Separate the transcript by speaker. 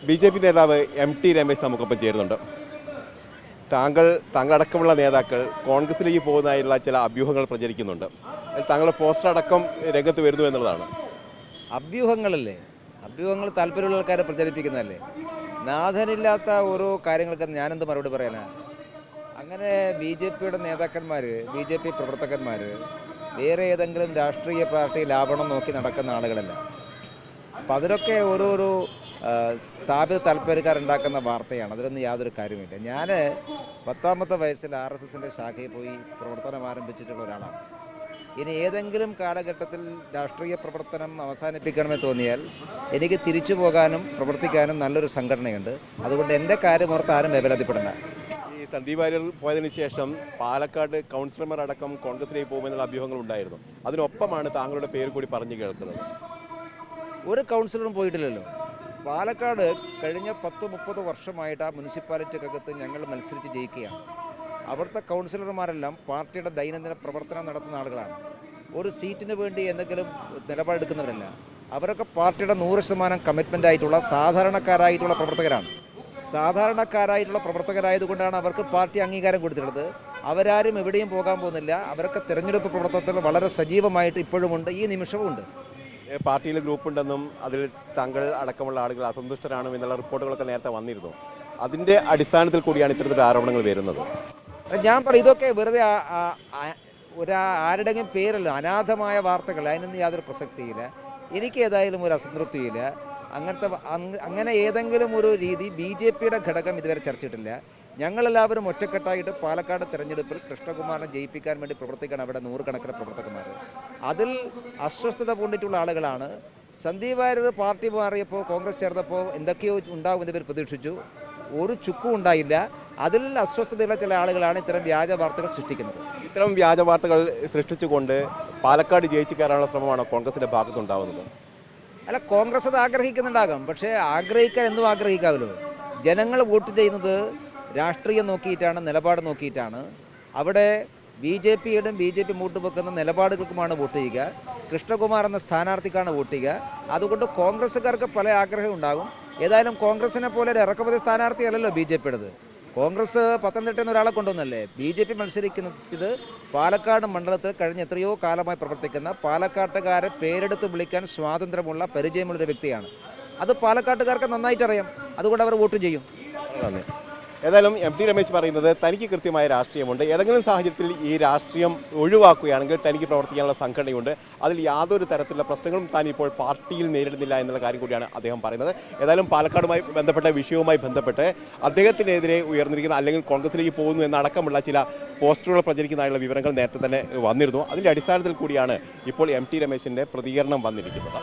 Speaker 1: BJP. നേതാവ് എം.ടി. രമേശ് നമുക്കൊപ്പം ചേരുന്നുണ്ട്. താങ്കളടക്കമുള്ള നേതാക്കൾ കോൺഗ്രസിലേക്ക് പോകുന്നതായുള്ള ചില അഭ്യൂഹങ്ങൾ പ്രചരിക്കുന്നുണ്ട്. താങ്കളുടെ പോസ്റ്റർ അടക്കം രംഗത്ത് വരുന്നു എന്നുള്ളതാണ്.
Speaker 2: അഭ്യൂഹങ്ങളല്ലേ? അഭ്യൂഹങ്ങൾ താല്പര്യമുള്ള ആൾക്കാരെ പ്രചരിപ്പിക്കുന്നതല്ലേ? നാഥനില്ലാത്ത ഓരോ കാര്യങ്ങൾക്ക് ഞാനെന്ത് മറുപടി പറയാനാണ്? അങ്ങനെ ബി.ജെ.പിയുടെ നേതാക്കന്മാർ, ബി.ജെ.പി. പ്രവർത്തകന്മാർ വേറെ ഏതെങ്കിലും രാഷ്ട്രീയ പാർട്ടി ലാഭണം നോക്കി നടക്കുന്ന ആളുകളല്ല. അപ്പം അതിലൊക്കെ ഓരോരോ സ്ഥാപിത താല്പര്യക്കാരുണ്ടാക്കുന്ന വാർത്തയാണ്. അതിലൊന്നും യാതൊരു കാര്യമില്ല. ഞാൻ 10ാമത്തെ വയസ്സിൽ RSSൻ്റെ ശാഖയിൽ പോയി പ്രവർത്തനം ആരംഭിച്ചിട്ടുള്ള ഒരാളാണ്. ഇനി ഏതെങ്കിലും കാലഘട്ടത്തിൽ രാഷ്ട്രീയ പ്രവർത്തനം അവസാനിപ്പിക്കണമെന്ന് തോന്നിയാൽ എനിക്ക് തിരിച്ചു പോകാനും പ്രവർത്തിക്കാനും നല്ലൊരു സംഘടനയുണ്ട്. അതുകൊണ്ട് എൻ്റെ കാര്യം ഓർത്ത് ആരും വേവലാതിപ്പെടേണ്ട.
Speaker 1: ഈ സന്ദീപ് വാര്യർ പോയതിനു ശേഷം പാലക്കാട് കൗൺസിലർമാർ അടക്കം കോൺഗ്രസിലേക്ക് പോകുമെന്നുള്ള അഭ്യൂഹങ്ങൾ ഉണ്ടായിരുന്നു. അതിനൊപ്പമാണ് താങ്കളുടെ പേര് കൂടി പറഞ്ഞു കേൾക്കുന്നത്.
Speaker 2: ഒരു കൗൺസിലറും പോയിട്ടില്ലല്ലോ. പാലക്കാട് കഴിഞ്ഞ 10-30 വർഷമായിട്ട് ആ മുനിസിപ്പാലിറ്റിക്കകത്ത് ഞങ്ങൾ മത്സരിച്ച് ജയിക്കുകയാണ്. അവിടുത്തെ കൗൺസിലർമാരെല്ലാം പാർട്ടിയുടെ ദൈനംദിന പ്രവർത്തനം നടത്തുന്ന ആളുകളാണ്. ഒരു സീറ്റിന് വേണ്ടി എന്തെങ്കിലും നിലപാടെടുക്കുന്നവരല്ല. അവരൊക്കെ പാർട്ടിയുടെ 100% കമ്മിറ്റ്മെൻ്റ് ആയിട്ടുള്ള സാധാരണക്കാരായിട്ടുള്ള പ്രവർത്തകരാണ്. സാധാരണക്കാരായിട്ടുള്ള പ്രവർത്തകരായതുകൊണ്ടാണ് അവർക്ക് പാർട്ടി അംഗീകാരം കൊടുത്തിട്ടുള്ളത്. അവരാരും എവിടെയും പോകാൻ പോകുന്നില്ല. അവരൊക്കെ തിരഞ്ഞെടുപ്പ് പ്രവർത്തനത്തിൽ വളരെ സജീവമായിട്ട് ഇപ്പോഴുമുണ്ട്, ഈ നിമിഷവും ഉണ്ട്.
Speaker 1: പാർട്ടിയിൽ ഗ്രൂപ്പുണ്ടെന്നും അതിൽ താങ്കൾ അടക്കമുള്ള ആളുകൾ അസന്തുഷ്ടരാണ് എന്നുള്ള റിപ്പോർട്ടുകളൊക്കെ നേരത്തെ വന്നിരുന്നു. അതിൻ്റെ അടിസ്ഥാനത്തിൽ കൂടിയാണ് ഇത്തരത്തിലുള്ള ആരോപണങ്ങൾ വരുന്നത്.
Speaker 2: ഞാൻ പറയും, ഇതൊക്കെ വെറുതെ ആരുടെയും പേരല്ല, അനാഥമായ വാർത്തകൾ. അതിനൊന്നും യാതൊരു പ്രസക്തിയില്ല. എനിക്ക് ഏതായാലും ഒരു അസംതൃപ്തിയില്ല. അങ്ങനെ ഏതെങ്കിലും ഒരു രീതി ബി.ജെ.പിയുടെ ഘടകം ഇതുവരെ ചർച്ചയിട്ടില്ല. ഞങ്ങളെല്ലാവരും ഒറ്റക്കെട്ടായിട്ട് പാലക്കാട് തെരഞ്ഞെടുപ്പിൽ കൃഷ്ണകുമാറിനെ ജയിപ്പിക്കാൻ വേണ്ടി പ്രവർത്തിക്കാൻ അവിടെ 100 കണക്കിന് പ്രവർത്തകന്മാർ. അതിൽ അസ്വസ്ഥത പൂണ്ടിട്ടുള്ള ആളുകളാണ്. സന്ദീപ് വാര്യർ പാർട്ടി മാറിയപ്പോൾ, കോൺഗ്രസ് ചേർന്നപ്പോൾ എന്തൊക്കെയോ ഉണ്ടാകുമെന്ന് ഇവർ പ്രതീക്ഷിച്ചു. ഒരു ചുക്കും ഉണ്ടായില്ല. അതിൽ അസ്വസ്ഥതയുള്ള ചില ആളുകളാണ് ഇത്തരം വ്യാജ വാർത്തകൾ സൃഷ്ടിക്കുന്നത്.
Speaker 1: ഇത്തരം വ്യാജ വാർത്തകൾ സൃഷ്ടിച്ചുകൊണ്ട് പാലക്കാട് ജയിച്ചു കയറാനുള്ള ശ്രമമാണോ കോൺഗ്രസിൻ്റെ ഭാഗത്തുണ്ടാവുന്നത്?
Speaker 2: അല്ല, കോൺഗ്രസ് അത് ആഗ്രഹിക്കുന്നുണ്ടാകാം. പക്ഷേ ആഗ്രഹിക്കാൻ എന്നും ആഗ്രഹിക്കാമല്ലോ. ജനങ്ങൾ വോട്ട് ചെയ്യുന്നത് രാഷ്ട്രീയം നോക്കിയിട്ടാണ്, നിലപാട് നോക്കിയിട്ടാണ്. അവിടെ ബി.ജെ.പി. മൂട്ട് വെക്കുന്ന നിലപാടുകൾക്കുമാണ് വോട്ട് ചെയ്യുക. കൃഷ്ണകുമാർ എന്ന സ്ഥാനാർത്ഥിക്കാണ് വോട്ട് ചെയ്യുക. അതുകൊണ്ട് കോൺഗ്രസ്സുകാർക്ക് പല ആഗ്രഹം ഉണ്ടാകും. ഏതായാലും കോൺഗ്രസിനെ പോലെ ഒരു ഇറക്കുമതി സ്ഥാനാർത്ഥിയല്ലല്ലോ ബി.ജെ.പിയുടേത്. കോൺഗ്രസ് പത്തനംതിട്ടയിൽ നിന്ന് ഒരാളെ കൊണ്ടുവന്നല്ലേ. ബി.ജെ.പി. മത്സരിക്കുന്നത് പാലക്കാട് മണ്ഡലത്തിൽ കഴിഞ്ഞ എത്രയോ കാലമായി പ്രവർത്തിക്കുന്ന, പാലക്കാട്ടുകാരെ പേരെടുത്ത് വിളിക്കാൻ സ്വാതന്ത്ര്യമുള്ള, പരിചയമുള്ളൊരു വ്യക്തിയാണ്. അത് പാലക്കാട്ടുകാർക്ക് നന്നായിട്ട് അറിയാം. അതുകൊണ്ട് അവർ വോട്ട് ചെയ്യും.
Speaker 1: ഏതായാലും എം.ടി. രമേശ് പറയുന്നത് തനിക്ക് കൃത്യമായ രാഷ്ട്രീയമുണ്ട്. ഏതെങ്കിലും സാഹചര്യത്തിൽ ഈ രാഷ്ട്രീയം ഒഴിവാക്കുകയാണെങ്കിൽ തനിക്ക് പ്രവർത്തിക്കാനുള്ള സംഘടനയുണ്ട്. അതിൽ യാതൊരു തരത്തിലുള്ള പ്രശ്നങ്ങളും താൻ ഇപ്പോൾ പാർട്ടിയിൽ നേരിടുന്നില്ല എന്നുള്ള കാര്യം കൂടിയാണ് അദ്ദേഹം പറയുന്നത്. ഏതായാലും പാലക്കാടുമായി ബന്ധപ്പെട്ട വിഷയവുമായി ബന്ധപ്പെട്ട് അദ്ദേഹത്തിനെതിരെ ഉയർന്നിരിക്കുന്ന, അല്ലെങ്കിൽ കോൺഗ്രസിലേക്ക് പോകുന്നു എന്നടക്കമുള്ള ചില പോസ്റ്ററുകൾ പ്രചരിക്കുന്നതായുള്ള വിവരങ്ങൾ നേരത്തെ തന്നെ വന്നിരുന്നു. അതിൻ്റെ അടിസ്ഥാനത്തിൽ കൂടിയാണ് ഇപ്പോൾ എം.ടി. രമേശിൻ്റെ പ്രതികരണം വന്നിരിക്കുന്നത്.